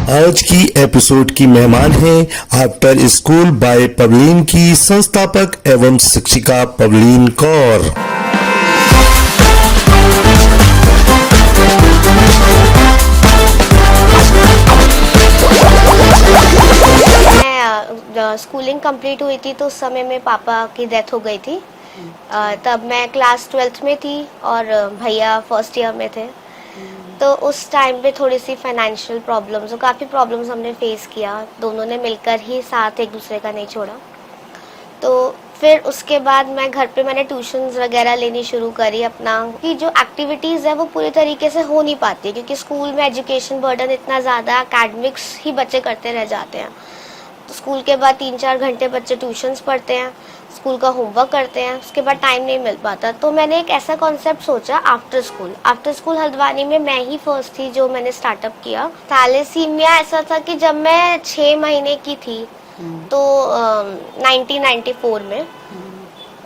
आज की एपिसोड की मेहमान हैं आफ्टर स्कूल बाय पवलीन की संस्थापक एवं शिक्षिका पवलीन कौर। स्कूलिंग कंप्लीट हुई थी तो उस समय में पापा की डेथ हो गई थी। तब मैं क्लास 12th में थी और भैया फर्स्ट ईयर में थे। तो उस टाइम पे थोड़ी सी फाइनेंशियल प्रॉब्लम्स और काफ़ी प्रॉब्लम्स हमने फेस किया। दोनों ने मिलकर ही साथ एक दूसरे का नहीं छोड़ा। तो फिर उसके बाद मैं घर पे मैंने ट्यूशन्स वगैरह लेनी शुरू करी अपना कि जो एक्टिविटीज़ है वो पूरी तरीके से हो नहीं पाती क्योंकि स्कूल में एजुकेशन बर्डन इतना ज़्यादा, एकेडमिक्स ही बच्चे करते रह जाते हैं। तो स्कूल के बाद 3-4 घंटे बच्चे ट्यूशन्स पढ़ते हैं, स्कूल का होमवर्क करते हैं, उसके बाद टाइम नहीं मिल पाता। तो मैंने एक ऐसा कॉन्सेप्ट सोचा आफ्टर स्कूल हल्द्वानी में मैं ही फर्स्ट थी जो मैंने स्टार्टअप किया। थैलेसीमिया ऐसा था कि जब मैं 6 महीने की थी तो 1994 में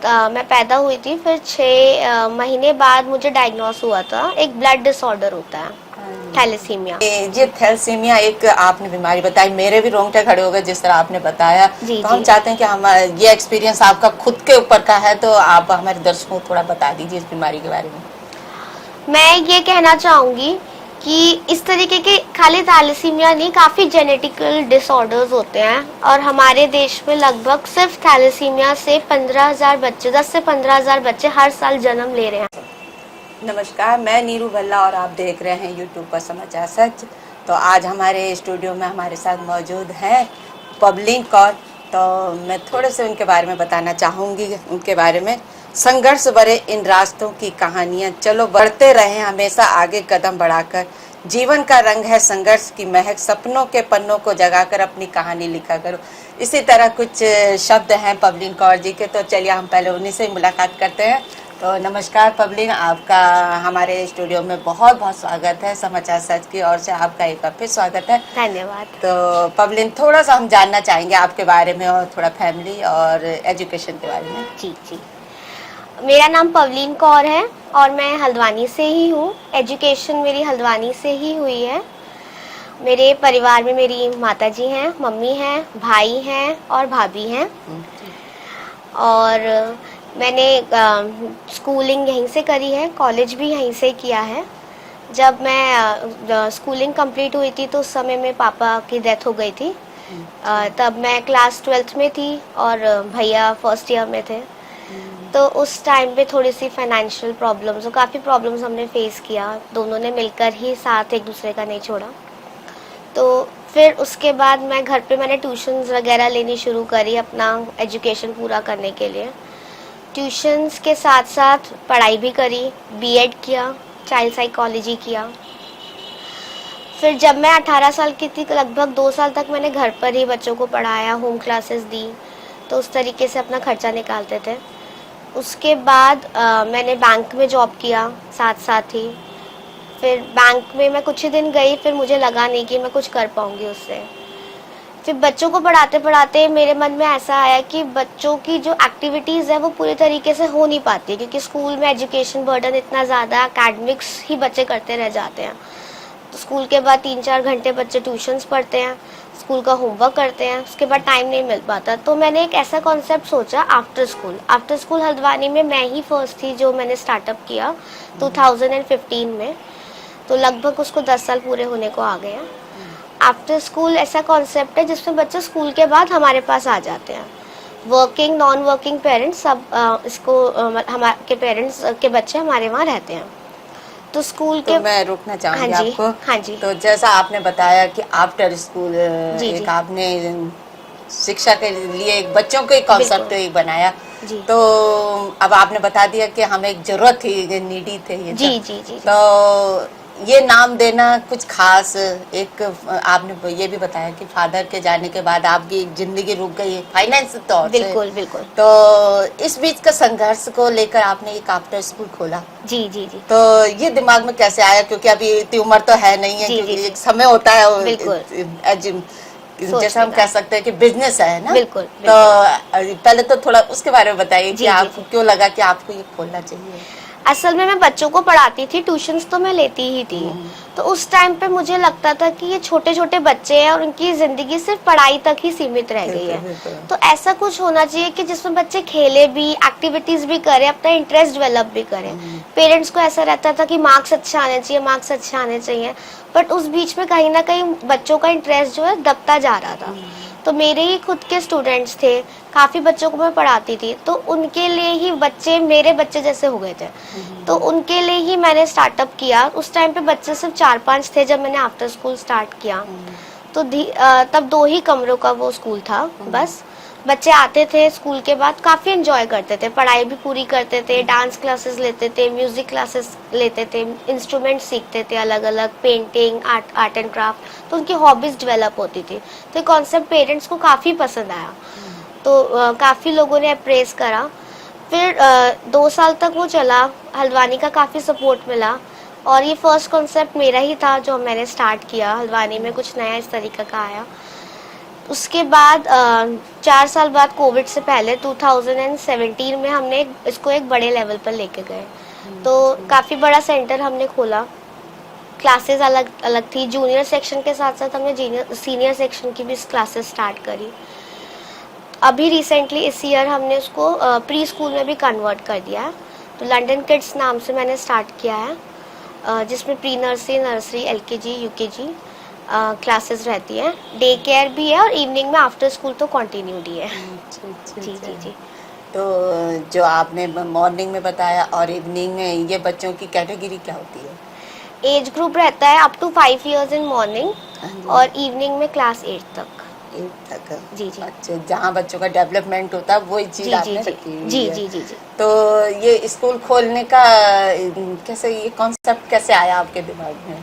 मैं पैदा हुई थी। फिर 6 महीने बाद मुझे डायग्नोस हुआ था, एक ब्लड डिसऑर्डर होता है थैलेसीमिया। ये थैलेसीमिया एक आपने बीमारी बताई, मेरे भी रोंगटे खड़े हो गए जिस तरह आपने बताया। तो हम चाहते हैं कि हम ये एक्सपीरियंस आपका खुद के ऊपर का है तो आप हमारे दर्शकों को थोड़ा बता दीजिए इस बीमारी के बारे में। मैं ये कहना चाहूँगी कि इस तरीके के खाली थैलेसीमिया नहीं, काफ़ी जेनेटिकल डिसऑर्डर्स होते हैं और हमारे देश में लगभग सिर्फ थैलेसीमिया से 15,000 बच्चे, 10 से 15,000 बच्चे हर साल जन्म ले रहे हैं। नमस्कार, मैं नीरू भल्ला और आप देख रहे हैं यूट्यूब पर समाचार सच। तो आज हमारे स्टूडियो में हमारे साथ मौजूद हैं पवलीन कौर। तो मैं थोड़े से उनके बारे में बताना चाहूँगी, उनके बारे में। संघर्ष भरे इन रास्तों की कहानियाँ, चलो बढ़ते रहें हमेशा आगे कदम बढ़ाकर। जीवन का रंग है संघर्ष की महक, सपनों के पन्नों को जगाकर अपनी कहानी लिखा करो। इसी तरह कुछ शब्द हैं पवलीन कौर जी के। तो चलिए हम पहले उन्हीं से मुलाकात करते हैं। तो नमस्कार पवलीन, आपका हमारे स्टूडियो में बहुत बहुत स्वागत है। समाचार सच की ओर से आपका एक बार फिर स्वागत है। धन्यवाद। तो पवलीन, थोड़ा सा हम जानना चाहेंगे आपके बारे में और थोड़ा फैमिली और एजुकेशन के बारे में। जी, मेरा नाम पवलीन कौर है और मैं हल्द्वानी से ही हूँ। एजुकेशन मेरी हल्द्वानी से ही हुई है। मेरे परिवार में मेरी माताजी हैं, मम्मी हैं, भाई हैं और भाभी हैं। और मैंने स्कूलिंग यहीं से करी है, कॉलेज भी यहीं से किया है। जब मैं स्कूलिंग कंप्लीट हुई थी तो उस समय में पापा की डेथ हो गई थी। तब मैं क्लास 12th में थी और भैया फर्स्ट ईयर में थे। तो उस टाइम पे थोड़ी सी फाइनेंशियल प्रॉब्लम्स और काफ़ी प्रॉब्लम्स हमने फेस किया। दोनों ने मिलकर ही साथ एक दूसरे का नहीं छोड़ा। तो फिर उसके बाद मैं घर पे मैंने ट्यूशन्स वगैरह लेनी शुरू करी अपना एजुकेशन पूरा करने के लिए। ट्यूशन्स के साथ साथ पढ़ाई भी करी, बीएड किया, चाइल्ड साइकोलॉजी किया। फिर जब मैं 18 साल की थी, लगभग 2 साल तक मैंने घर पर ही बच्चों को पढ़ाया, होम क्लासेस दी। तो उस तरीके से अपना खर्चा निकालते थे। उसके बाद मैंने बैंक में जॉब किया साथ साथ ही। फिर बैंक में मैं कुछ ही दिन गई, फिर मुझे लगा नहीं कि मैं कुछ कर पाऊँगी उससे। फिर बच्चों को पढ़ाते पढ़ाते मेरे मन में ऐसा आया कि बच्चों की जो एक्टिविटीज़ है वो पूरी तरीके से हो नहीं पाती क्योंकि स्कूल में एजुकेशन बर्डन इतना ज़्यादा, एकेडमिक्स ही बच्चे करते रह जाते हैं। तो स्कूल के बाद 3-4 घंटे बच्चे ट्यूशन्स पढ़ते हैं, स्कूल का होमवर्क करते हैं, उसके बाद टाइम नहीं मिल पाता। तो मैंने एक ऐसा कॉन्सेप्ट सोचा आफ्टर स्कूल हल्द्वानी में मैं ही फर्स्ट थी जो मैंने स्टार्टअप किया 2015 में। तो लगभग उसको 10 साल पूरे होने को आ गए हैं। आफ्टर स्कूल ऐसा कॉन्सेप्ट है जिसमें बच्चे स्कूल के बाद हमारे पास आ जाते हैं। वर्किंग, नॉन वर्किंग पेरेंट्स सब हमारे पेरेंट्स के बच्चे हमारे वहाँ रहते हैं। तो स्कूल के मैं रोकना चाहूँगी आपको। हाँ जी। तो जैसा आपने बताया कि आफ्टर स्कूल एक आपने शिक्षा के लिए एक बच्चों के कॉन्सेप्ट एक बनाया। तो अब आपने बता दिया कि हमें एक जरूरत थी, नीडी थे ये। जी। तो ये नाम देना कुछ खास, एक आपने ये भी बताया कि फादर के जाने के बाद आपकी जिंदगी रुक गई फाइनेंस तौर से। बिल्कुल। तो इस बीच का संघर्ष को लेकर आपने एक आफ्टर स्कूल खोला। जी। तो ये दिमाग में कैसे आया, क्योंकि अभी इतनी उम्र तो है नहीं है, क्योंकि एक समय होता है जैसा हम कह सकते हैं कि बिजनेस है ना। बिल्कुल। तो पहले तो थोड़ा उसके बारे में बताइए कि आपको क्यों लगा कि आपको ये खोलना चाहिए। असल में मैं बच्चों को पढ़ाती थी, ट्यूशन्स तो मैं लेती ही थी। तो उस टाइम पे मुझे लगता था कि ये छोटे छोटे बच्चे हैं और उनकी जिंदगी सिर्फ पढ़ाई तक ही सीमित रह गई है। तो ऐसा कुछ होना चाहिए कि जिसमें बच्चे खेले भी, एक्टिविटीज भी करें, अपना इंटरेस्ट डेवलप भी करें। पेरेंट्स को ऐसा रहता था कि मार्क्स अच्छे आने चाहिए, मार्क्स अच्छे आने चाहिए, बट उस बीच में कहीं ना कहीं बच्चों का इंटरेस्ट जो है दबता जा रहा था। तो मेरे ही खुद के स्टूडेंट्स थे, काफ़ी बच्चों को मैं पढ़ाती थी, तो उनके लिए ही बच्चे मेरे बच्चे जैसे हो गए थे। तो उनके लिए ही मैंने स्टार्टअप किया। उस टाइम पे बच्चे सिर्फ 4-5 थे जब मैंने आफ्टर स्कूल स्टार्ट किया। तो तब 2 ही कमरों का वो स्कूल था बस। बच्चे आते थे स्कूल के बाद, काफ़ी एंजॉय करते थे, पढ़ाई भी पूरी करते थे, डांस क्लासेस लेते थे, म्यूज़िक क्लासेस लेते थे, इंस्ट्रूमेंट सीखते थे अलग अलग, पेंटिंग, आर्ट एंड क्राफ्ट। तो उनकी हॉबीज़ डेवलप होती थी। तो ये कॉन्सेप्ट पेरेंट्स को काफ़ी पसंद आया। तो काफ़ी लोगों ने अप्रेस करा। फिर 2 साल तक वो चला, हल्द्वानी का काफ़ी सपोर्ट मिला, और ये फर्स्ट कॉन्सेप्ट मेरा ही था जो मैंने स्टार्ट किया। हल्द्वानी में कुछ नया इस तरीके का आया। उसके बाद 4 साल बाद, कोविड से पहले 2017 में हमने इसको एक बड़े लेवल पर लेके गए। तो काफ़ी बड़ा सेंटर हमने खोला, क्लासेस अलग अलग थी, जूनियर सेक्शन के साथ साथ हमने सीनियर सेक्शन की भी क्लासेस स्टार्ट करी। अभी रिसेंटली इस ईयर हमने उसको प्री स्कूल में भी कन्वर्ट कर दिया है। तो लंदन किड्स नाम से मैंने स्टार्ट किया है, जिसमें pre nursery, LKG, UKG classes रहती हैं, डे केयर भी है, और इवनिंग में आफ्टर स्कूल तो कंटिन्यूड ही है। जी जी जी। तो जो आपने मॉर्निंग में बताया और इवनिंग में, ये बच्चों की कैटेगरी क्या होती है? एज ग्रुप रहता है up to 5 years in morning, और इवनिंग में क्लास 8 तक। 8 तक। जी जी। अच्छा, जहाँ बच्चों का डेवलपमेंट होता है वही चीज जी आपने जी रखी हुई जी है। जी जी जी। तो ये स्कूल खोलने का कैसे, ये कॉन्सेप्ट कैसे आया आपके दिमाग में?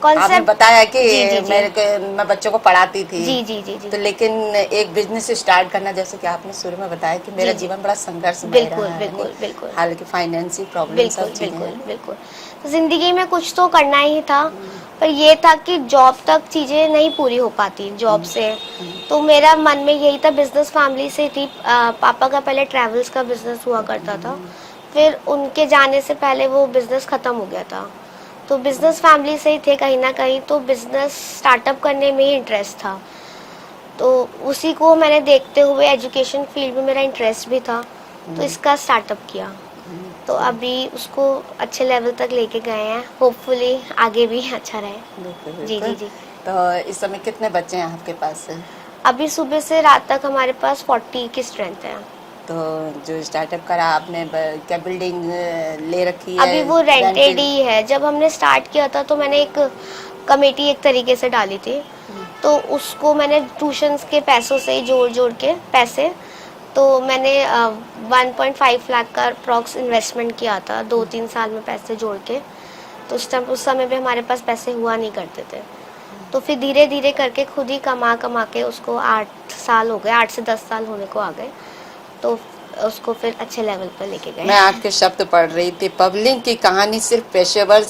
आपने कॉन्सेप्ट बताया कि जी, जी, जी। मैं बच्चों को पढ़ाती थी। जी जी जी जी। तो लेकिन एक बिजनेस स्टार्ट करना, जैसे कि आपने शुरू में बताया कि मेरा जी, जी। जीवन बड़ा संघर्ष में बिल्कुल रहा है, बिल्कुल नहीं? बिल्कुल हालांकि फाइनेंशियल प्रॉब्लम बिल्कुल सब चीजें बिल्कुल हैं। बिल्कुल। तो जिंदगी में कुछ तो करना ही था, पर ये था कि जॉब तक चीजें नहीं पूरी हो पाती जॉब से। तो मेरा मन में यही था, बिजनेस फैमिली से थी, पापा का पहले ट्रैवल्स का बिजनेस हुआ करता था, फिर उनके जाने से पहले वो बिजनेस खत्म हो गया था। तो बिजनेस फैमिली से ही थे कहीं ना कहीं, तो बिजनेस स्टार्टअप करने में ही इंटरेस्ट था। तो उसी को मैंने देखते हुए, एजुकेशन फील्ड में मेरा इंटरेस्ट भी था, तो इसका स्टार्टअप किया। तो अभी उसको अच्छे लेवल तक लेके गए हैं, होपफुली आगे भी अच्छा रहे। बिल्कुल, जी जी जी। तो इस समय कितने बच्चे हैं आपके पास? अभी सुबह से रात तक हमारे पास 40 की स्ट्रेंथ है। तो जो स्टार्टअप करा आपने, क्या बिल्डिंग ले रखी है? अभी वो रेंटेड ही है। जब हमने स्टार्ट किया था तो मैंने एक कमेटी एक तरीके से डाली थी, तो उसको मैंने ट्यूशन्स के पैसों से ही जोड़ जोड़ के पैसे, तो मैंने 1.5 लाख का अप्रॉक्स इन्वेस्टमेंट किया था 2-3 साल में पैसे जोड़ के। तो उस समय भी हमारे पास पैसे हुआ नहीं करते थे, तो फिर धीरे धीरे करके खुद ही कमा के उसको 8 साल हो गए, 8 से 10 साल होने को आ गए, तो उसको फिर अच्छे लेवल पर लेके गए। मैं आपके शब्द पढ़ रही थी, पब्लिक की कहानी सिर्फ पेशेवर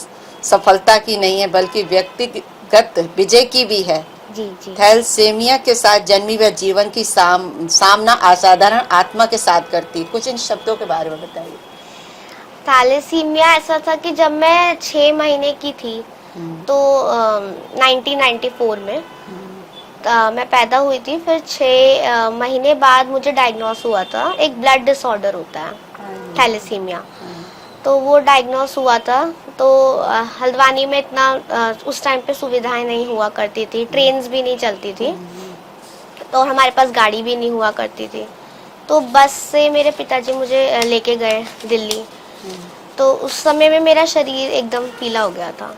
सफलता की नहीं है बल्कि व्यक्तिगत विजय की भी है। जी जी। थैलेसीमिया के साथ जन्मी वह जीवन की सामना असाधारण आत्मा के साथ करती। कुछ इन शब्दों के बारे में बताइए। थैलेसीमिया ऐसा था कि जब मैं 6 महीने की थी, तो 1994 में मैं पैदा हुई थी। फिर 6 महीने बाद मुझे डायग्नोस हुआ था, एक ब्लड डिसऑर्डर होता है थैलेसीमिया, तो वो डायग्नोस हुआ था। तो हल्द्वानी में इतना उस टाइम पे सुविधाएं नहीं हुआ करती थी, ट्रेन्स भी नहीं चलती थी, तो हमारे पास गाड़ी भी नहीं हुआ करती थी। तो बस से मेरे पिताजी मुझे लेके गए दिल्ली। तो उस समय में मेरा शरीर एकदम पीला हो गया था,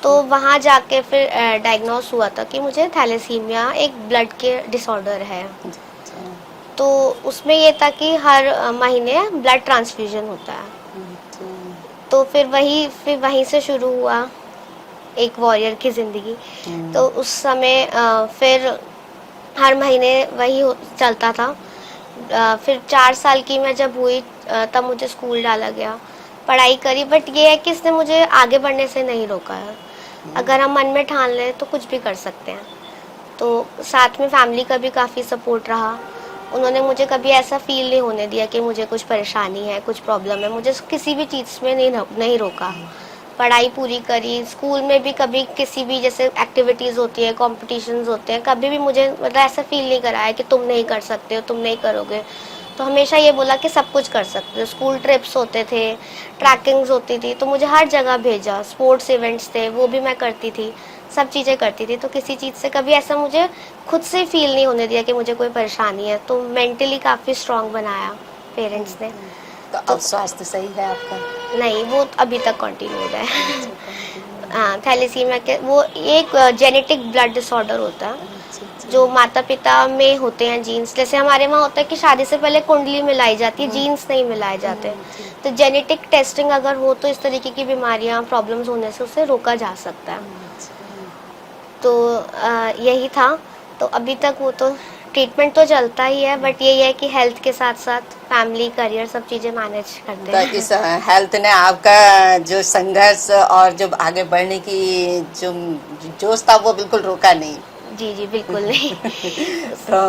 तो वहाँ जाके फिर डायग्नोस हुआ था कि मुझे थैलेसीमिया एक ब्लड के डिसऑर्डर है। तो उसमें ये था कि हर महीने ब्लड ट्रांसफ्यूजन होता है। तो फिर वहीं से शुरू हुआ एक वॉरियर की ज़िंदगी। तो उस समय फिर हर महीने वही चलता था। फिर 4 साल की मैं जब हुई, तब मुझे स्कूल डाला गया, पढ़ाई करी, बट ये है कि इसने मुझे आगे बढ़ने से नहीं रोका है। अगर हम मन में ठान लें तो कुछ भी कर सकते हैं। तो साथ में फैमिली का भी काफ़ी सपोर्ट रहा, उन्होंने मुझे कभी ऐसा फील नहीं होने दिया कि मुझे कुछ परेशानी है, कुछ प्रॉब्लम है। मुझे किसी भी चीज़ में नहीं रोका। पढ़ाई पूरी करी, स्कूल में भी कभी किसी भी जैसे एक्टिविटीज़ होती है, कॉम्पिटिशन्स होते हैं, कभी भी मुझे मतलब ऐसा फील नहीं कराया कि तुम नहीं कर सकते हो, तुम नहीं करोगे। तो हमेशा ये बोला कि सब कुछ कर सकते हो। स्कूल ट्रिप्स होते थे, ट्रैकिंग्स होती थी, तो मुझे हर जगह भेजा। स्पोर्ट्स इवेंट्स थे, वो भी मैं करती थी, सब चीज़ें करती थी। तो किसी चीज़ से कभी ऐसा मुझे खुद से फील नहीं होने दिया कि मुझे कोई परेशानी है। तो मेंटली काफ़ी स्ट्रांग बनाया पेरेंट्स ने। तो अब स्वास्थ्य सही है आपका? नहीं, वो अभी तक कंटिन्यूड है। हाँ, थैलेसीमिया के वो एक जेनेटिक ब्लड डिसऑर्डर होता है जो माता पिता में होते हैं जीन्स। जैसे हमारे वहाँ होता है कि शादी से पहले कुंडली मिलाई जाती है, जीन्स नहीं मिलाए जाते। तो जेनेटिक टेस्टिंग अगर हो तो इस तरीके की बीमारियाँ प्रॉब्लम्स होने से उसे रोका जा सकता है। तो यही था। तो अभी तक वो तो ट्रीटमेंट तो चलता ही है, बट यही है कि हेल्थ के साथ साथ फैमिली, करियर, सब चीज़ें मैनेज करते तो हैं। इस हेल्थ ने आपका जो संघर्ष और जो आगे बढ़ने की जो जोश था वो बिल्कुल रोका नहीं? जी जी, बिल्कुल नहीं। तो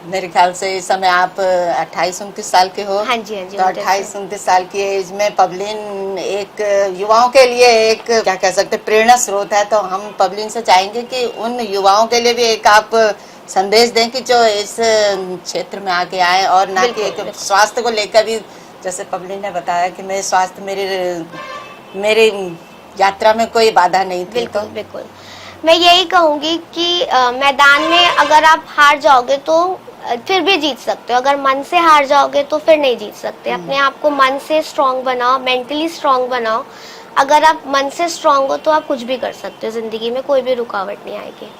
मेरे ख्याल से इस समय आप 28-29 साल के हो। हाँ जी, हाँ जी, तो 28-29 साल की एज में पबलिन एक युवाओं के लिए एक क्या कह सकते प्रेरणा स्रोत है। तो हम पबलिन से चाहेंगे कि उन युवाओं के लिए भी एक आप संदेश दें कि जो इस क्षेत्र में आगे आए और ना कि एक स्वास्थ्य को लेकर भी, जैसे पबलिन ने बताया कि मेरे स्वास्थ्य मेरी यात्रा में कोई बाधा नहीं थी। बिल्कुल बिल्कुल, मैं यही कहूँगी कि मैदान में अगर आप हार जाओगे तो फिर भी जीत सकते हो। अगर मन से हार जाओगे तो फिर नहीं जीत सकते। अपने आप को मन से स्ट्रांग बनाओ, मेंटली स्ट्रांग बनाओ। अगर आप मन से स्ट्रांग हो तो आप कुछ भी कर सकते हो। जिंदगी में कोई भी रुकावट नहीं आएगी।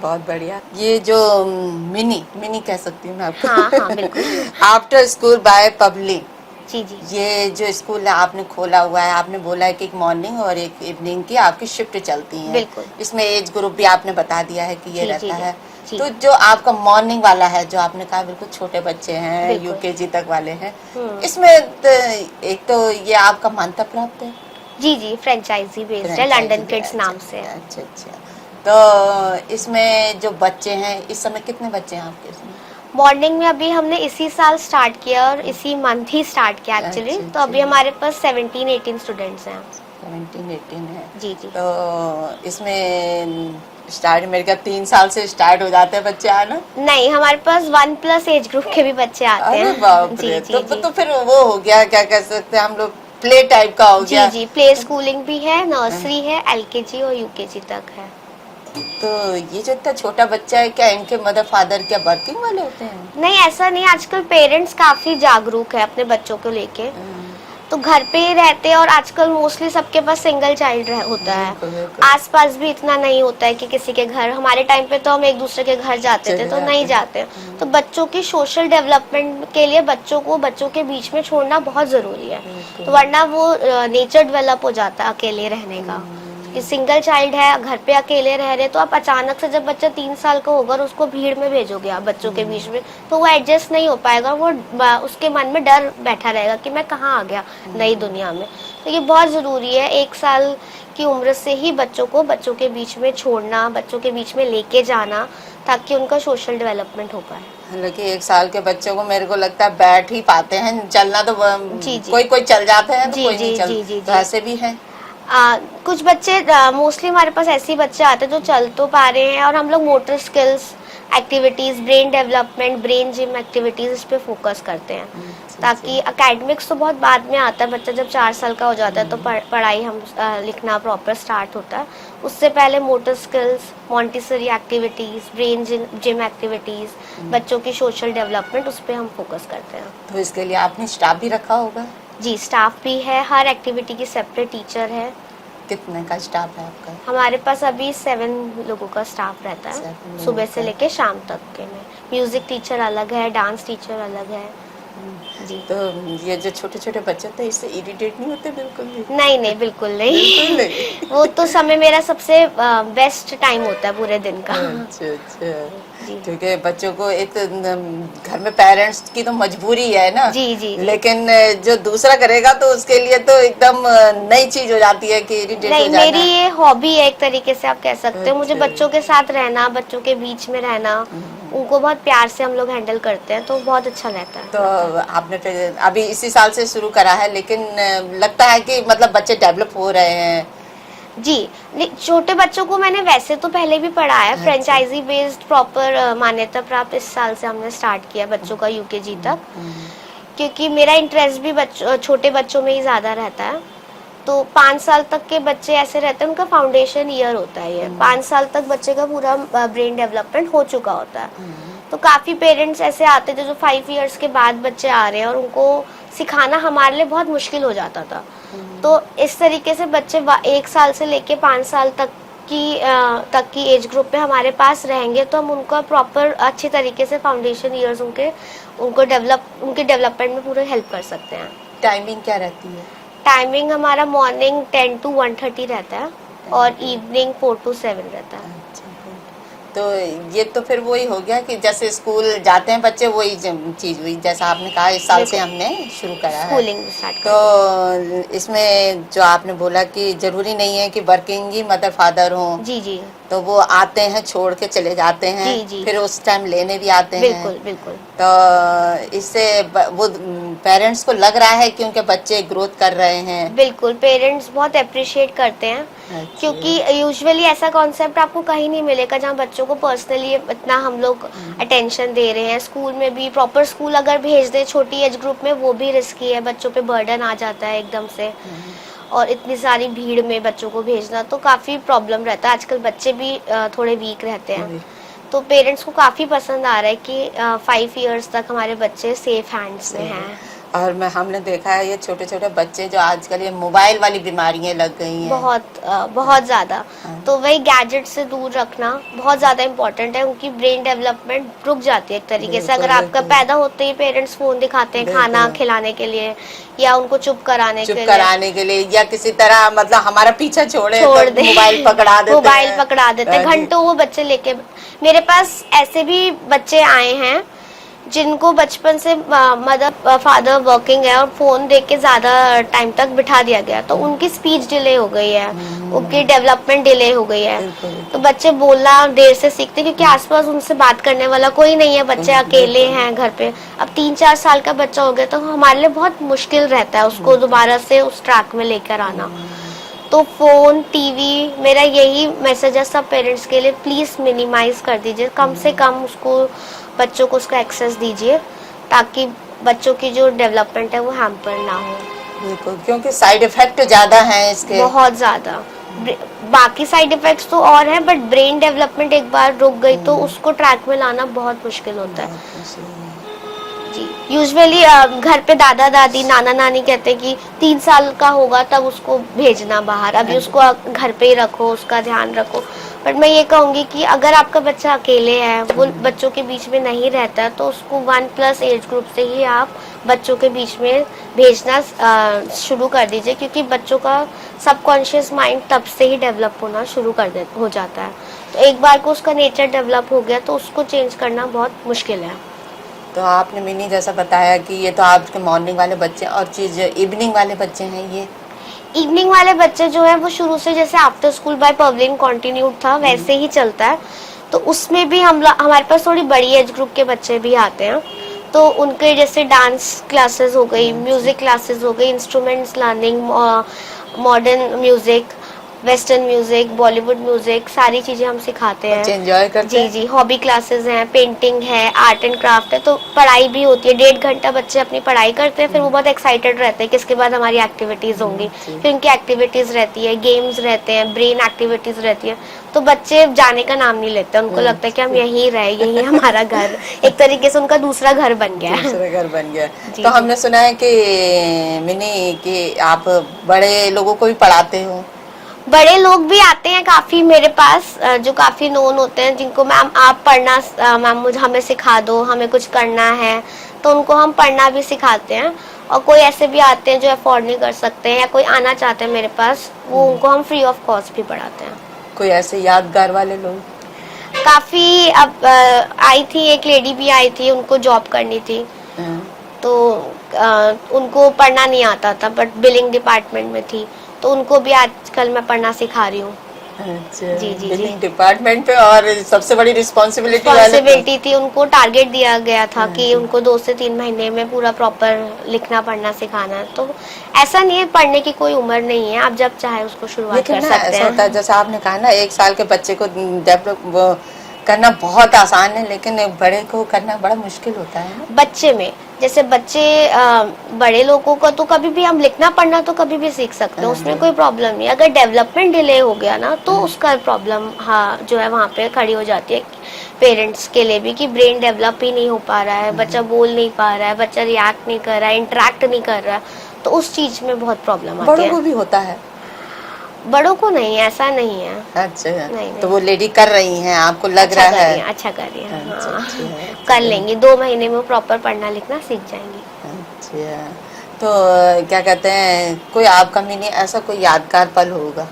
बहुत बढ़िया। ये जो मिनी कह सकती हूँ मैं आपको। हाँ हाँ, बिल्कुल। आफ्टर स्कूल बाय पब्लिक, जी जी ये जो स्कूल आपने खोला हुआ है, आपने बोला है कि एक मॉर्निंग और एक इवनिंग की आपकी शिफ्ट चलती है। बिल्कुल। इसमें एज ग्रुप भी आपने बता दिया है कि ये जी, जी, रहता है। जी। तो जो आपका मॉर्निंग वाला है, जो आपने कहा बिल्कुल छोटे बच्चे हैं, बिल्कुल। यूकेजी तक वाले हैं, इसमें एक तो ये आपका मान्यता प्राप्त है? जी जी, फ्रेंचाइजी बेस्ड है, लंदन किड्स नाम से है। अच्छा अच्छा। तो इसमें जो बच्चे हैं, इस समय कितने बच्चे हैं आपके इसमें? मॉर्निंग में अभी हमने इसी साल स्टार्ट किया और इसी मंथ ही स्टार्ट किया एक्चुअली। अच्छा, तो अभी हमारे पास 17-18 स्टूडेंट्स हैं। 17-18 है। जी जी। तो इसमें स्टार्ट मेरे ख्याल 3 साल से स्टार्ट हो जाते हैं बच्चे आना? नहीं, हमारे पास 1+ एज ग्रुप के भी बच्चे आते अरे हैं। बाप जी रे। जी जी। तो फिर वो हो गया, क्या कह सकते हैं हम लोग, प्ले टाइप का हो गया। जी जी, प्ले स्कूलिंग भी है, नर्सरी है, LKG और UKG तक है। तो ये जो इतना छोटा बच्चा है, क्या इनके मदर फादर क्या वर्किंग वाले होते हैं? नहीं, ऐसा नहीं। आजकल पेरेंट्स काफी जागरूक है अपने बच्चों को लेके, तो घर पे ही रहते हैं। और आजकल मोस्टली सबके पास सिंगल चाइल्ड होता है। बिल्कुल, बिल्कुल। आसपास भी इतना नहीं होता है कि किसी के घर। हमारे टाइम पे तो हम एक दूसरे के घर जाते थे, तो नहीं जाते। तो बच्चों की सोशल डेवलपमेंट के लिए बच्चों को बच्चों के बीच में छोड़ना बहुत जरूरी है। तो वरना वो नेचर डेवलप हो जाता है अकेले रहने का। कि सिंगल चाइल्ड है, घर पे अकेले रह रहे, तो आप अचानक से जब बच्चा 3 साल का होगा और उसको भीड़ में भेजोगे आप बच्चों के बीच में, तो वो एडजस्ट नहीं हो पाएगा। वो उसके मन में डर बैठा रहेगा कि मैं कहाँ आ गया नई दुनिया में। तो ये बहुत ज़रूरी है 1 साल की उम्र से ही बच्चों को बच्चों के बीच में छोड़ना, बच्चों के बीच में लेके जाना, ताकि उनका सोशल डेवलपमेंट हो पाए। हालांकि 1 साल के बच्चों को मेरे को लगता है बैठ ही पाते हैं, चलना तो जी, जी। कोई चल जाते हैं, तो जी, कोई जी, नहीं चल। जी, जी, तो जी। ऐसे भी हैं। कुछ बच्चे मोस्टली हमारे पास ऐसे ही बच्चे आते हैं जो चल तो पा रहे हैं, और हम लोग motor skills activities, brain development, brain gym activities इस पे फोकस करते हैं। ताकि एकेडमिक्स तो बहुत बाद में आता है। बच्चा जब 4 साल का हो जाता है तो पढ़ाई हम लिखना प्रॉपर स्टार्ट होता है। उससे पहले motor skills, Montessori activities, brain gym activities, बच्चों की सोशल डेवलपमेंट, उस पर हम फोकस करते हैं। तो इसके लिए आपने स्टाफ भी रखा होगा? जी, स्टाफ भी है। हर एक्टिविटी की सेपरेट टीचर है। कितने का स्टाफ है आपका? हमारे पास अभी 7 लोगों का स्टाफ रहता 7 है, लोगों सुबह का। से लेके शाम तक के में। म्यूजिक टीचर अलग है, डांस टीचर अलग है। जी। तो ये जो छोटे छोटे बच्चे थे, इससे इरिटेट नहीं होते बिल्कुल भी? नहीं नहीं, बिल्कुल बिल्कुल नहीं। नहीं। वो तो समय मेरा सबसे बेस्ट टाइम होता है पूरे दिन का। अच्छा अच्छा। जी। क्योंकि बच्चों को एक तो घर में पेरेंट्स की तो मजबूरी है ना, जी, जी, जी। लेकिन जो दूसरा करेगा तो उसके लिए तो एकदम नई चीज हो जाती है कि इरिटेट हो नहीं, जाना। मेरी ये हॉबी है एक तरीके से, आप कह सकते हो। मुझे अच्छा। बच्चों के साथ रहना, बच्चों के बीच में रहना, उनको बहुत प्यार से हम लोग हैंडल करते हैं, तो बहुत अच्छा रहता है। तो आपने फिर अभी इसी साल से शुरू करा है, लेकिन लगता है कि मतलब बच्चे डेवलप हो रहे हैं। जी, छोटे बच्चों को मैंने वैसे तो पहले भी पढ़ाया है, अच्छा। फ्रेंचाइजी बेस्ड प्रॉपर मान्यता प्राप्त इस साल से हमने स्टार्ट किया बच्चों का यूकेजी तक, क्योंकि मेरा इंटरेस्ट भी छोटे बच्चों में ही ज़्यादा रहता है। तो 5 साल तक के बच्चे ऐसे रहते हैं, उनका फाउंडेशन ईयर होता है ये। 5 साल तक बच्चे का पूरा ब्रेन डेवलपमेंट हो चुका होता है। तो काफ़ी पेरेंट्स ऐसे आते थे जो 5 इयर्स के बाद बच्चे आ रहे हैं, और उनको सिखाना हमारे लिए बहुत मुश्किल हो जाता था। तो इस तरीके से बच्चे 1 साल से लेके 5 साल तक की एज ग्रुप में हमारे पास रहेंगे, तो हम उनका प्रॉपर अच्छे तरीके से फाउंडेशन ईयर्स उनके डेवलपमेंट में पूरे हेल्प कर सकते हैं। टाइमिंग क्या रहती है? टाइमिंग हमारा मॉर्निंग 10 to 1:30 रहता है, और इवनिंग 4 to 7 रहता है। तो ये तो फिर वही हो गया कि जैसे स्कूल जाते हैं बच्चे, वही चीज हुई जैसा आपने कहा इस साल से हमने शुरू करा है। स्कूलिंग स्टार्ट तो इसमें जो आपने बोला कि जरूरी नहीं है कि वर्किंग ही मदर फादर हो, जी जी तो वो आते हैं छोड़ के चले जाते हैं, जी, जी। फिर उस टाइम लेने भी आते हैं। बिल्कुल बिल्कुल। तो इससे वो पेरेंट्स को लग रहा है कि उनके बच्चे ग्रोथ कर रहे हैं। बिल्कुल, पेरेंट्स बहुत अप्रिशिएट करते हैं, क्योंकि यूजुअली ऐसा कॉन्सेप्ट आपको कहीं नहीं मिलेगा जहाँ बच्चों को पर्सनली इतना हम लोग अटेंशन दे रहे हैं। स्कूल में भी प्रॉपर स्कूल अगर भेज दें छोटी एज ग्रुप में, वो भी रिस्की है, बच्चों पे बर्डन आ जाता है एकदम से, और इतनी सारी भीड़ में बच्चों को भेजना तो काफ़ी प्रॉब्लम रहता है। आजकल बच्चे भी थोड़े वीक रहते हैं, तो पेरेंट्स को काफ़ी पसंद आ रहा है कि 5 इयर्स तक हमारे बच्चे सेफ हैंड्स में हैं। और हमने देखा है ये छोटे छोटे बच्चे जो आजकल ये मोबाइल वाली बीमारियां लग गई हैं, बहुत ज़्यादा। तो वही गैजेट से दूर रखना बहुत ज़्यादा इम्पोर्टेंट है। उनकी ब्रेन डेवलपमेंट रुक जाती है एक तरीके से, अगर आपका पैदा होते ही पेरेंट्स फ़ोन दिखाते हैं खाना खिलाने के लिए, या उनको चुप कराने के लिए, या किसी तरह मतलब हमारा पीछा छोड़ दे, मोबाइल पकड़ा देते हैं। घंटों वो बच्चे लेके। मेरे पास ऐसे भी बच्चे आए हैं जिनको बचपन से मदर फादर वर्किंग है और फोन देख के ज्यादा टाइम तक बिठा दिया गया, तो उनकी स्पीच डिले हो गई है, उनकी डेवलपमेंट डिले हो गई है। तो बच्चे बोलना देर से सीखते क्योंकि आसपास उनसे बात करने वाला कोई नहीं है, बच्चे अकेले हैं घर पे। अब 3-4 साल का बच्चा हो गया तो हमारे लिए बहुत मुश्किल रहता है उसको दोबारा से उस ट्रैक में लेकर आना। तो फोन टीवी, मेरा यही मैसेज है सब पेरेंट्स के लिए, प्लीज मिनिमाइज कर दीजिए, कम से कम उसको बच्चों को उसका एक्सेस दीजिए, ताकि बच्चों की जो डेवलपमेंट है वो हैम्पर ना हो। बिल्कुल, क्योंकि साइड इफेक्ट ज्यादा हैं इसके, बहुत ज्यादा। बाकी साइड इफेक्ट्स तो और हैं, बट ब्रेन डेवलपमेंट एक बार रुक गई तो उसको ट्रैक में लाना बहुत मुश्किल होता है। जी, यूजुअली घर पे दादा दादी नाना नानी कहते हैं कि 3 साल का होगा तब उसको भेजना बाहर, अभी उसको घर पे ही रखो, उसका ध्यान रखो। बट मैं ये कहूँगी कि अगर आपका बच्चा अकेले है, वो बच्चों के बीच में नहीं रहता है, तो उसको 1+ एज ग्रुप से ही आप बच्चों के बीच में भेजना शुरू कर दीजिए, क्योंकि बच्चों का सबकॉन्शियस माइंड तब से ही डेवलप होना शुरू हो जाता है। तो एक बार को उसका नेचर डेवलप हो गया तो उसको चेंज करना बहुत मुश्किल है। तो आपने मिनी जैसा बताया कि ये तो आपके मॉर्निंग वाले बच्चे, और चीज इवनिंग वाले बच्चे हैं। ये इवनिंग वाले बच्चे जो है वो शुरू से जैसे आफ्टर स्कूल बाय पवलिन कंटिन्यूड था वैसे ही चलता है। तो उसमें भी हमारे पास थोड़ी बड़ी एज ग्रुप के बच्चे भी आते हैं, तो उनके जैसे डांस क्लासेस हो गई, म्यूजिक क्लासेस हो गई, instruments learning, modern music, western music, Bollywood music, सारी चीजें हम सिखाते हैं। एंजॉय करते हैं। जी, हॉबी क्लासेस हैं, पेंटिंग है, आर्ट एंड क्राफ्ट है, तो पढ़ाई भी होती है। 1.5 घंटा बच्चे अपनी पढ़ाई करते हैं, फिर वो बहुत एक्साइटेड रहते हैं कि इसके बाद हमारी एक्टिविटीज होंगी। फिर उनकी एक्टिविटीज रहती है, गेम्स रहते हैं, ब्रेन एक्टिविटीज रहती है, तो बच्चे जाने का नाम नहीं लेते। उनको लगता है कि हम यहीं रहे, यही हमारा घर, एक तरीके से उनका दूसरा घर बन गया। दूसरा घर बन गया। तो हमने सुना है कि मिनी कि आप बड़े लोगों को भी पढ़ाते हो। बड़े लोग भी आते हैं काफी मेरे पास, जो काफी नोन होते हैं, जिनको मैम आप पढ़ना, मैम मुझे हमें सिखा दो, हमें कुछ करना है, तो उनको हम पढ़ना भी सिखाते हैं। और कोई ऐसे भी आते हैं जो अफोर्ड नहीं कर सकते हैं, या कोई आना चाहते हैं मेरे पास, वो उनको हम फ्री ऑफ कॉस्ट भी पढ़ाते हैं। कोई ऐसे यादगार वाले लोग? काफी अब आई थी, एक लेडी भी आई थी, उनको जॉब करनी थी, तो उनको पढ़ना नहीं आता था, बट बिलिंग डिपार्टमेंट में थी, तो उनको भी आजकल मैं पढ़ना सिखा रही हूँ। अच्छा, जी, जी, बिलिंग डिपार्टमेंट पे, और सबसे बड़ी रिस्पॉन्सिबिलिटी वाले रिस्पॉन्सिबिलिटी थी, उनको टारगेट दिया गया था कि उनको 2 से 3 महीने में पूरा प्रॉपर लिखना पढ़ना सिखाना है। तो ऐसा नहीं है, पढ़ने की कोई उम्र नहीं है, आप जब चाहे उसको शुरुआत लेकिन कर ना सकते ऐसा होता है, हैं। जैसे आपने कहा ना, 1 साल के बच्चे को डेवलप करना बहुत आसान है, लेकिन एक बड़े को करना बड़ा मुश्किल होता है ना। बच्चे में, जैसे बच्चे बड़े लोगों को तो कभी भी हम लिखना पढ़ना तो कभी भी सीख सकते हैं, उसमें कोई प्रॉब्लम नहीं। अगर डेवलपमेंट डिले हो गया ना, तो उसका प्रॉब्लम हाँ जो है वहाँ पे खड़ी हो जाती है पेरेंट्स के लिए भी, कि ब्रेन डेवलप ही नहीं हो पा रहा है, बच्चा बोल नहीं पा रहा है, बच्चा रिएक्ट नहीं कर रहा है, इंटरेक्ट नहीं कर रहा है, तो उस चीज में बहुत प्रॉब्लम आती बड़ों को है। भी होता है? बड़ों को नहीं, ऐसा नहीं है। अच्छा, नहीं, तो वो लेडी कर रही हैं, आपको लग अच्छा रहा कर है? रही हैं, अच्छा कर रही हैं, अच्छा, हाँ। अच्छा, अच्छा। कर लेंगी, 2 महीने में प्रॉपर पढ़ना लिखना सीख जाएंगी। अच्छा, तो क्या कहते हैं, कोई आपका मिनी ऐसा कोई यादगार पल होगा?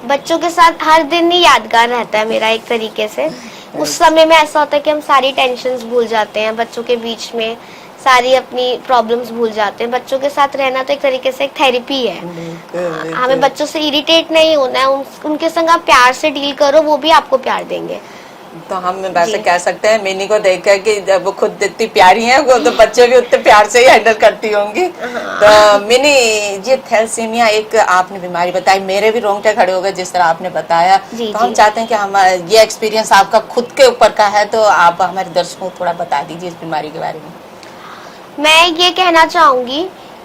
बच्चों के साथ हर दिन ही यादगार रहता है मेरा एक तरीके से। उस समय में ऐसा होता है कि हम सारी टेंशन्स भूल जाते हैं, बच्चों के बीच में सारी अपनी प्रॉब्लम्स भूल जाते हैं। बच्चों के साथ रहना तो एक तरीके से एक थेरेपी है। हमें बच्चों से इरिटेट नहीं होना है, उनके संग आप प्यार से डील करो, वो भी आपको प्यार देंगे। तो हम वैसे जी। कह सकते हैं मिनी को देख कर कि जब वो खुद इतनी प्यारी हैं, वो तो बच्चे भी उतने प्यार से ही हैंडल करती होंगी। तो मिनी, ये थैलेसीमिया एक आपने बीमारी बताई, मेरे भी रोंगटे खड़े हो गए जिस तरह आपने बताया। जी, तो हम जी। चाहते हैं कि हम ये एक्सपीरियंस आपका खुद के ऊपर का है, तो आप हमारे दर्शकों को थोड़ा बता दीजिए इस बीमारी के बारे में। मैं ये कहना चाहूंगी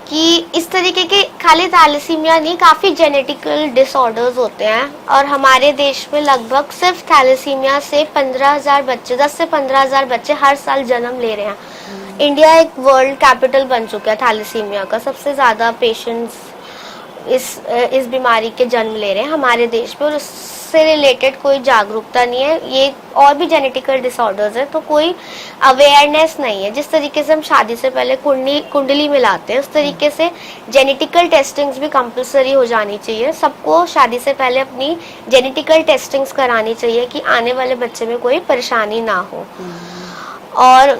कि इस तरीके के खाली थैलेसीमिया नहीं, काफी जेनेटिकल डिसऑर्डर्स होते हैं, और हमारे देश में लगभग सिर्फ थैलेसीमिया से 15,000 बच्चे, 10 से 15,000 बच्चे हर साल जन्म ले रहे हैं। इंडिया एक वर्ल्ड कैपिटल बन चुका है थैलेसीमिया का, सबसे ज्यादा पेशेंट्स इस बीमारी के जन्म ले रहे हैं हमारे देश में, और उससे रिलेटेड कोई जागरूकता नहीं है। ये और भी जेनेटिकल डिसऑर्डर्स है, तो कोई अवेयरनेस नहीं है। जिस तरीके से हम शादी से पहले कुंडली मिलाते हैं, उस तरीके से जेनेटिकल टेस्टिंग्स भी कंपलसरी हो जानी चाहिए। सबको शादी से पहले अपनी जेनेटिकल टेस्टिंग्स करानी चाहिए कि आने वाले बच्चे में कोई परेशानी ना हो। और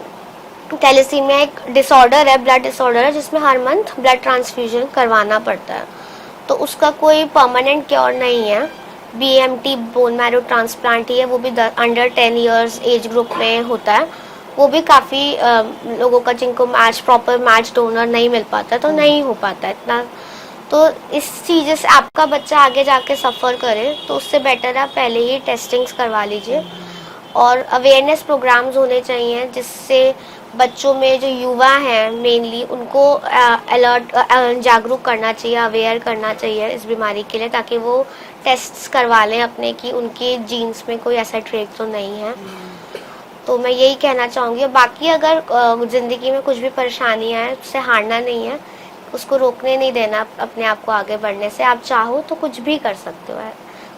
थैलेसीमिया एक डिसऑर्डर है, ब्लड डिसऑर्डर है, जिसमें हर मंथ ब्लड ट्रांसफ्यूजन करवाना पड़ता है। तो उसका कोई परमानेंट क्योर नहीं है। BMT बोन मैरो ट्रांसप्लांट ही है, वो भी अंडर 10 इयर्स एज ग्रुप में होता है। वो भी काफ़ी लोगों का जिनको प्रॉपर मैच डोनर नहीं मिल पाता, तो नहीं हो पाता इतना। तो इस चीज़ से आपका बच्चा आगे जाके सफ़र करे, तो उससे बेटर है पहले ही टेस्टिंग्स करवा लीजिए। और अवेयरनेस प्रोग्राम्स होने चाहिए, जिससे बच्चों में जो युवा हैं मेनली, उनको अलर्ट जागरूक करना चाहिए, अवेयर करना चाहिए इस बीमारी के लिए, ताकि वो टेस्ट्स करवा लें अपने कि उनके जीन्स में कोई ऐसा ट्रेट तो नहीं है। तो मैं यही कहना चाहूँगी। बाकी अगर ज़िंदगी में कुछ भी परेशानियाँ हैं, उससे हारना नहीं है, उसको रोकने नहीं देना अपने आप को आगे बढ़ने से। आप चाहो तो कुछ भी कर सकते हो।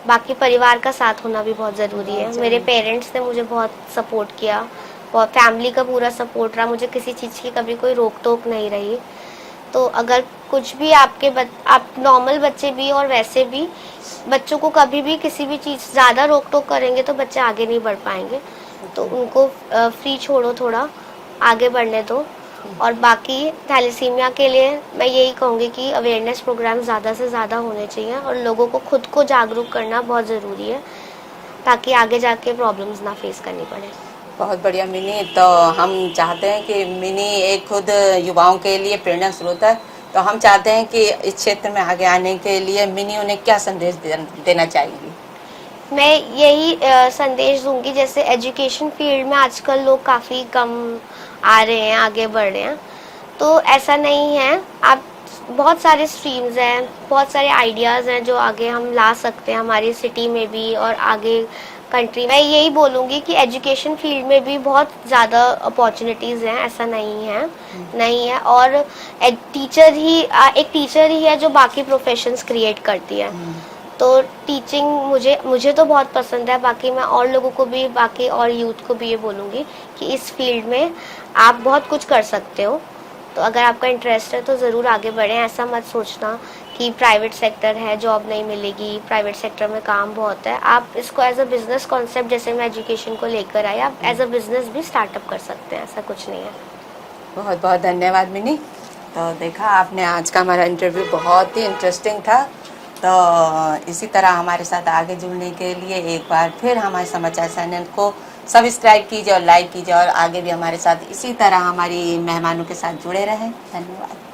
बाकी परिवार का साथ होना भी बहुत ज़रूरी है। मेरे पेरेंट्स ने मुझे बहुत सपोर्ट किया, बहुत फैमिली का पूरा सपोर्ट रहा, मुझे किसी चीज़ की कभी कोई रोक टोक नहीं रही। तो अगर कुछ भी आप नॉर्मल बच्चे भी और वैसे भी बच्चों को कभी भी किसी भी चीज़ ज़्यादा रोक टोक करेंगे तो बच्चे आगे नहीं बढ़ पाएंगे। तो उनको फ्री छोड़ो, थोड़ा आगे बढ़ने दो। और बाकी थैलेसीमिया के लिए मैं यही कहूँगी कि अवेयरनेस प्रोग्राम ज़्यादा से ज़्यादा होने चाहिए, और लोगों को खुद को जागरूक करना बहुत ज़रूरी है, ताकि आगे जाके प्रॉब्लम्स ना फेस करनी पड़े। बहुत बढ़िया मिनी। तो हम चाहते हैं कि मिनी एक खुद युवाओं के लिए प्रेरणा स्रोत है, तो हम चाहते हैं कि इस क्षेत्र में आगे आने के लिए मिनी उन्हें क्या संदेश देना चाहेंगी? मैं यही संदेश दूंगी, जैसे एजुकेशन फील्ड में आजकल लोग काफ़ी कम आ रहे हैं, आगे बढ़ रहे हैं, तो ऐसा नहीं है। आप बहुत सारे स्ट्रीम्स हैं, बहुत सारे आइडियाज़ हैं जो आगे हम ला सकते हैं हमारी सिटी में भी और आगे कंट्री। मैं यही बोलूँगी कि एजुकेशन फील्ड में भी बहुत ज़्यादा अपॉर्चुनिटीज़ हैं, ऐसा नहीं है। और एक टीचर ही है जो बाकी प्रोफेशंस क्रिएट करती है। तो टीचिंग मुझे तो बहुत पसंद है। बाकी मैं और लोगों को भी, बाकी और यूथ को भी ये बोलूँगी कि इस फील्ड में आप बहुत कुछ कर सकते हो। तो अगर आपका इंटरेस्ट है तो ज़रूर आगे बढ़ें। ऐसा मत सोचना कि प्राइवेट सेक्टर है, जॉब नहीं मिलेगी, प्राइवेट सेक्टर में काम बहुत है। आप इसको एज अ बिजनेस कॉन्सेप्ट, जैसे मैं एजुकेशन को लेकर आई, आप एज अ बिजनेस भी स्टार्टअप कर सकते हैं, ऐसा कुछ नहीं है। बहुत बहुत धन्यवाद मिनी। तो देखा आपने, आज का हमारा इंटरव्यू बहुत ही इंटरेस्टिंग था। तो इसी तरह हमारे साथ आगे जुड़ने के लिए एक बार फिर हमारे समाचार चैनल को सब्सक्राइब कीजिए और लाइक कीजिए, और आगे भी हमारे साथ इसी तरह हमारी मेहमानों के साथ जुड़े रहें। धन्यवाद।